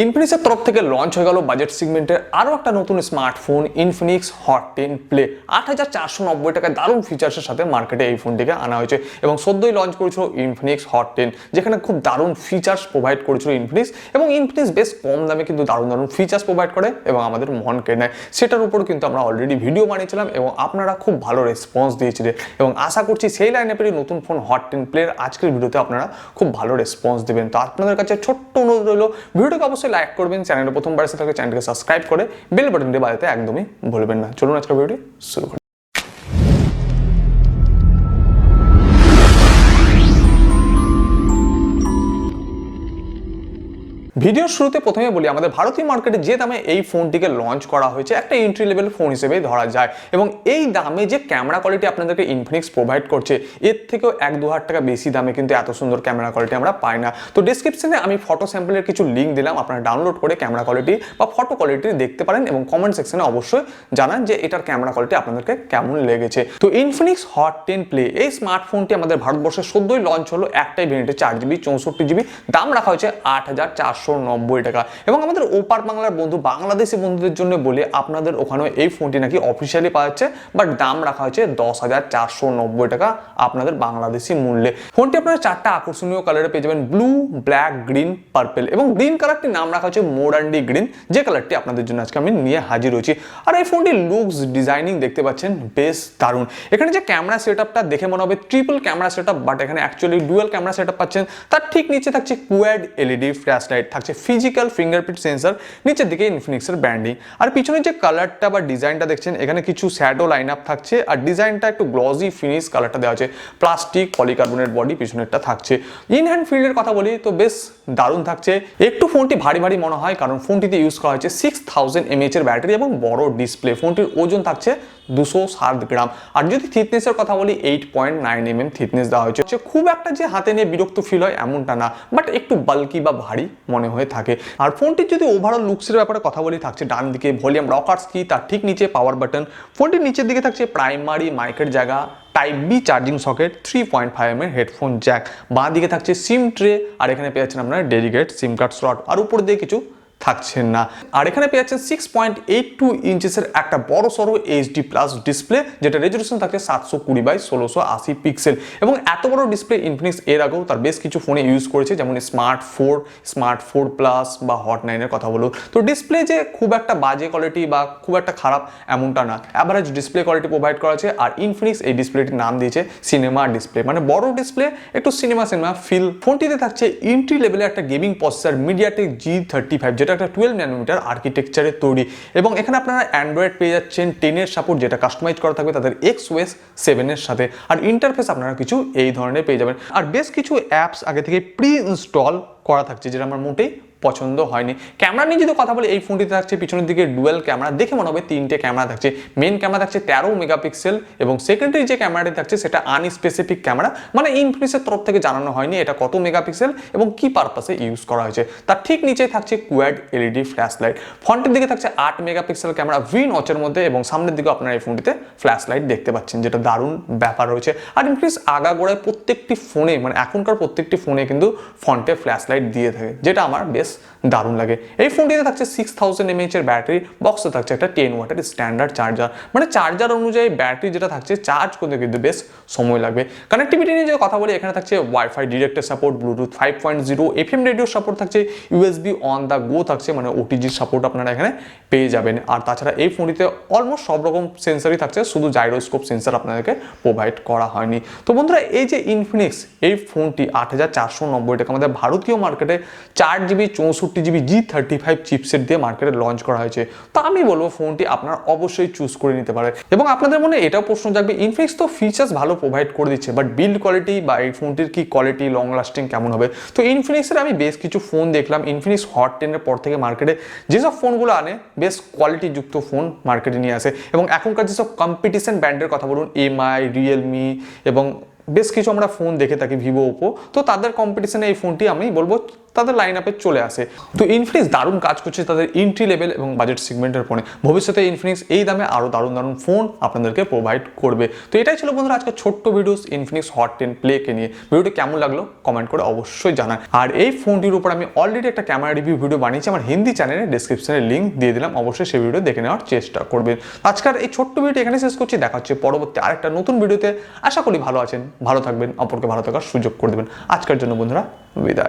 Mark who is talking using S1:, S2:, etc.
S1: ইনফিনিক্সের তরফ থেকে লঞ্চ হয়ে গেল বাজেট সেগমেন্টের আরও একটা নতুন স্মার্টফোন ইনফিনিক্স হট 10 প্লে। ৮,৪৯০ টাকায় দারুণ ফিচার্সের সাথে মার্কেটে এই ফোনটিকে আনা হয়েছে এবং সদ্যই লঞ্চ করেছিল ইনফিনিক্স হট 10, যেখানে খুব দারুণ ফিচার্স প্রোভাইড করেছিল ইনফিনিক্স। এবং ইনফিনিক্স বেশ কম দামে কিন্তু দারুণ দারুণ ফিচার্স প্রোভাইড করে এবং আমাদের মন কেড়ে নেয়। সেটার উপর কিন্তু আমরা অলরেডি ভিডিও বানিয়েছিলাম এবং আপনারা খুব ভালো রেসপন্স দিয়েছিলেন এবং আশা করছি সেই লাইনআপেরই নতুন ফোন হট 10 প্লের আজকের ভিডিওতে আপনারা খুব ভালো রেসপন্স দেবেন। তো আপনাদের কাছে ছোট্ট অনুরোধ রইল, ভিডিওটাকে অবশ্যই লাইক করবেন, চ্যানেলে প্রথমবার এসে থাকলে চ্যানেলকে সাবস্ক্রাইব করে বেল বাটনটি বাজাতে একদমই ভুলবেন না। চলুন আজকের ভিডিওটি শুরু করি। ভিডিওর শুরুতে প্রথমে বলি, আমাদের ভারতীয় মার্কেটে যে দামে এই ফোনটিকে লঞ্চ করা হয়েছে একটা এন্ট্রি লেভেল ফোন হিসেবে ধরা যায় এবং এই দামে যে ক্যামেরা কোয়ালিটি আপনাদেরকে ইনফিনিক্স প্রোভাইড করছে এর থেকেও 1-2 হাজার টাকা বেশি দামে কিন্তু এত সুন্দর ক্যামেরা কোয়ালিটি আমরা পাই না। তো ডেসক্রিপশনে আমি ফটো স্যাম্পলের কিছু লিঙ্ক দিলাম, আপনারা ডাউনলোড করে ক্যামেরা কোয়ালিটি বা ফটো কোয়ালিটি দেখতে পারেন এবং কমেন্ট সেকশনে অবশ্যই জানান যে এটার ক্যামেরা কোয়ালিটি আপনাদেরকে কেমন লেগেছে। তো ইনফিনিক্স হট 10 প্লে এই স্মার্টফোনটি আমাদের ভারতবর্ষে সদ্যই লঞ্চ হলো একটাই ভেরিয়েন্টে 4GB 64GB, দাম রাখা হয়েছে ৮,৪৯০ টাকা। এবং আমাদের ওপার বাংলার বন্ধু বাংলাদেশি বন্ধুদের জন্য বলে আপনাদের ওখানে এই ফোনটি নাকি অফিসিয়ালি পাওয়া যাচ্ছে, বাট দাম রাখা হয়েছে 10,490 টাকা আপনাদের বাংলাদেশি মূল্যে। ফোনটি আপনারা 4টা আকর্ষণীয় কালারে পেয়ে যাবেন, ব্লু, ব্ল্যাক, গ্রিন, পার্পল এবং গ্রিন কালারটির নাম রাখা হয়েছে মোরান্ডি গ্রিন, যে কালারটি আপনাদের জন্য আজকে আমি নিয়ে হাজির হয়েছি। আর এই ফোনটির লুকস ডিজাইনিং দেখতে পাচ্ছেন বেশ দারুণ। এখানে যে ক্যামেরা সেটআপটা দেখে মনে হবে ট্রিপল ক্যামেরা সেটআপ, বাট এখানে অ্যাকচুয়ালি ডুয়াল ক্যামেরা সেটআপ পাচ্ছেন। তার ঠিক নিচে থাকছে কোয়াড এলইডি ফ্ল্যাশ লাইট, থাকছে ফিজিক্যাল ফিঙ্গারপ্রিন্ট সেন্সর, নিচের দিকে ইনফিনিক্সের ব্র্যান্ডিং। আর পিছনে যে কালারটা বা ডিজাইনটা দেখছেন এখানে কিছু শ্যাডো লাইন আপ থাকছে আর ডিজাইনটা একটু গ্লসি ফিনিশ কালারটা দেওয়া আছে, প্লাস্টিক পলিকার্বনেট বডি পিছনেরটা থাকছে। ইন হ্যান্ড ফিল্ডের কথা বলি তো বেশ দারুণ থাকছে। একটু ফোনটি ভারী ভারী মনে হয় কারণ ফোনটিতে ইউজ করা হয়েছে 6000 mAh এর ব্যাটারি এবং বড় ডিসপ্লে। ফোনটির ওজন থাকছে 207 গ্রাম। আর যদি থিকনেসের কথা বলি 8.9 mm থিকনেস দেওয়া হয়েছে। খুব একটা যে হাতে নিয়ে বিরক্ত ফিল হয় এমনটা না, বাট একটু বাল্কি বা ভারী মনে হয়ে থাকে। আর ফোনটির যদি ওভারঅল লুকসের ব্যাপারে কথা বলি, থাকছে ডান দিকে ভলিউম রকার্স কি, তার ঠিক নিচে পাওয়ার বাটন। ফোনটির নিচের দিকে থাকছে প্রাইমারি মাইকের জায়গা, type B charging socket, 3.5 mm headphone jack. বাঁ দিকে থাকছে সিম ট্রে আর এখানে পেয়ে যাচ্ছেন আপনারা ডেডিকেট সিম কার্ড স্লট। আর উপর দিয়ে কিছু থাকছেন না। আর এখানে পেয়ে যাচ্ছেন 6.82 ইঞ্চেসের একটা বড় সড়ো এইচডি প্লাস ডিসপ্লে, যেটা রেজলিউশন থাকছে 720x1680 পিক্সেল। এবং এত বড় ডিসপ্লে ইনফিনিক্স এর আগেও তার বেশ কিছু ফোনে ইউজ করেছে, যেমন স্মার্ট 4 প্লাস বা হট 9 এর কথা বলো। তো ডিসপ্লে যে খুব একটা বাজে কোয়ালিটি বা খুব একটা খারাপ এমনটা না, অ্যাভারেজ ডিসপ্লে কোয়ালিটি প্রোভাইড করা আছে। আর ইনফিনিক্স এই ডিসপ্লেটির নাম দিয়েছে সিনেমা ডিসপ্লে, মানে বড় ডিসপ্লে, একটু সিনেমা ফিল। ফোনটিতে থাকছে এন্ট্রি লেভেলে একটা গেমিং প্রসেসর মিডিয়াটেক G35, যেটা একটা 12 ন্যানোমিটার আর্কিটেকচারে তৈরি। এবং এখানে আপনারা অ্যান্ড্রয়েড পেয়ে যাচ্ছেন 10 এর সাপোর্ট, যেটা কাস্টমাইজ করা থাকবে তাদের XOS 7 এর সাথে। আর ইন্টারফেস আপনারা কিছু এই ধরনের পেয়ে যাবেন। আর বেশ কিছু অ্যাপস আগে থেকে প্রি ইনস্টল করা থাকছে, যেটা আমার মোটেই পছন্দ হয়নি। ক্যামেরা নিয়ে যদি কথা বলি, এই ফোনটিতে থাকছে পিছনের দিকে ডুয়াল ক্যামেরা, দেখে মনে হবে 3টে ক্যামেরা থাকছে। মেন ক্যামেরা থাকছে 13 মেগাপিক্সেল এবং সেকেন্ডারি যে ক্যামেরাটি থাকছে সেটা আনস্পেসিফিক ক্যামেরা, মানে ইনফিনিক্সের তরফ থেকে জানানো হয়নি এটা কত মেগাপিক্সেল এবং কি পারপাসে ইউজ করা হয়েছে। তার ঠিক নিচে থাকছে কোয়াড এলইডি ফ্ল্যাশ লাইট। ফ্রন্টের দিকে থাকছে 8 মেগাপিক্সেল ক্যামেরা ভি নচের মধ্যে এবং সামনের দিকে আপনারা এই ফোনটিতে ফ্ল্যাশ লাইট দেখতে পাচ্ছেন, যেটা দারুণ ব্যাপার রয়েছে। আর ইনফিনিক্স আগাগোড়ায় প্রত্যেকটি ফোনে, মানে এখনকার প্রত্যেকটি ফোনে কিন্তু ফ্রন্টে ফ্ল্যাশ লাইট দিয়ে থাকে, যেটা আমার বেশ দারুণ লাগে। এই ফোনটিতে থাকছে 6000 mAh এর ব্যাটারি, বক্সে থাকছে একটা 10 ওয়াটের স্ট্যান্ডার্ড চার্জার, মানে চার্জার অনুযায়ী ব্যাটারি যেটা থাকছে চার্জ করতে কিন্তু বেশ সময় লাগবে। কানেক্টিভিটি নিয়ে যে কথা বলি, এখানে থাকছে ওয়াইফাই ডিরেক্টের support, bluetooth 5.0, FM radio support থাকছে, USB অন দ্য গো থাকছে, মানে ওটিজির সাপোর্ট আপনারা এখানে পেয়ে যাবেন। আর তাছাড়া এই ফোনটিতে অলমোস্ট সব রকম সেন্সারই থাকছে, শুধু জাইরোস্কোপ সেন্সার আপনাদেরকে প্রোভাইড করা হয়নি। তো বন্ধুরা, এই যে ইনফিনিক্স এই ফোনটি ৮,৪৯০ টাকা আমাদের ভারতীয় মার্কেটে 4GB 64GB G35 চিপসেট দিয়ে মার্কেটে লঞ্চ করা হয়েছে। তো আমি বলবো ফোনটি আপনারা অবশ্যই চুজ করে নিতে পারে। এবং আপনাদের মনে এটাও প্রশ্ন জাগবে, ইনফিনিক্স তো ফিচার্স ভালো প্রোভাইড করে দিচ্ছে, বাট বিল্ড কোয়ালিটি বা এই ফোনটির কি কোয়ালিটি, লং লাস্টিং কেমন হবে? তো ইনফিনিক্সের আমি বেশ কিছু ফোন দেখলাম, ইনফিনিক্স হট 10 এর পর থেকে মার্কেটে যেসব ফোনগুলো আনে বেশ কোয়ালিটিযুক্ত ফোন মার্কেটে নিয়ে আসে। এবং এখনকার যেসব কম্পিটিশন ব্র্যান্ডের কথা বলুন, MI, রিয়েলমি এবং বেশ কিছু আমরা ফোন দেখে থাকি, ভিভো, ওপো, তো তাদের কম্পিটিশনে এই ফোনটি আমি বলবো তাদের লাইন আপে চলে আসে। তো ইনফিনিক্স দারুণ কাজ করছে তাদের এন্ট্রি লেভেল এবং বাজেট সেগমেন্টের ফোনে। ভবিষ্যতে ইনফিনিক্স এই দামে আরও দারুণ দারুণ ফোন আপনাদেরকে প্রোভাইড করবে। তো এটাই ছিল বন্ধুরা আজকে ছোট্ট ভিডিওস ইনফিনিক্স হট 10 প্লেকে নিয়ে। ভিডিওটি কেমন লাগলো কমেন্ট করে অবশ্যই জানান। আর এই ফোনটির উপর আমি অলরেডি একটা ক্যামেরা রিভিউ ভিডিও বানিয়েছি আমার হিন্দি চ্যানেলে, ডেসক্রিপশনে লিঙ্ক দিয়ে দিলাম, অবশ্যই সেই ভিডিও দেখে নেওয়ার চেষ্টা করবেন। আজকের এই ছোট্ট ভিডিওটি এখানে শেষ করছি, দেখা হচ্ছে পরবর্তী আরেকটা নতুন ভিডিওতে। আশা করি ভালো আছেন, ভালো থাকবেন, অপরকে ভালো থাকার সুযোগ করে দেবেন। আজকের জন্য বন্ধুরা বিদায়।